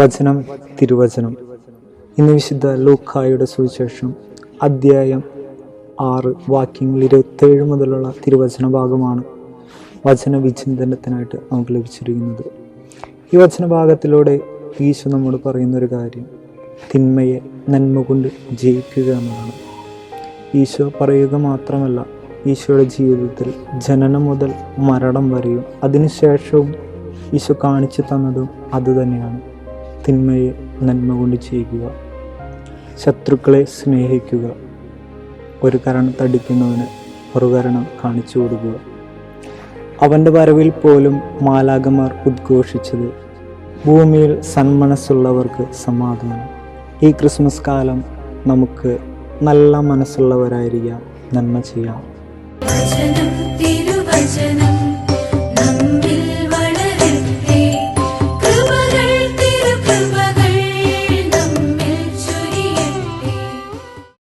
വചനം തിരുവചനം. ഇന്ന് വിശുദ്ധ ലൂക്കായുടെ സുവിശേഷം അധ്യായം 6 വാക്യങ്ങൾ 27 മുതലുള്ള തിരുവചന ഭാഗമാണ് വചന വിചിന്തനത്തിനായിട്ട് നമുക്ക് ലഭിച്ചിരിക്കുന്നത്. ഈ വചന ഭാഗത്തിലൂടെ ഈശോ നമ്മോട് പറയുന്നൊരു കാര്യം തിന്മയെ നന്മ കൊണ്ട് ജയിക്കുക എന്നതാണ്. ഈശോ പറയുക മാത്രമല്ല, ഈശോയുടെ ജീവിതത്തിൽ ജനനം മുതൽ മരണം വരെയും അതിനുശേഷവും ഈശോ കാണിച്ചു തന്നതും അതുതന്നെയാണ്. തിന്മയെ നന്മ കൊണ്ട് ചെയ്യുക, ശത്രുക്കളെ സ്നേഹിക്കുക, ഒരു കരണം തടിക്കുന്നവന് ഒരു കരണം കാണിച്ചു കൊടുക്കുക. അവൻ്റെ വരവിൽ പോലും മാലാഖമാർ ഉദ്ഘോഷിച്ചത് ഭൂമിയിൽ സന്മനസ്സുള്ളവർക്ക് സമാധാനം. ഈ ക്രിസ്മസ് കാലം നമുക്ക് നല്ല മനസ്സുള്ളവരായിരിക്കാം, നന്മ ചെയ്യാം. തിരുവചനം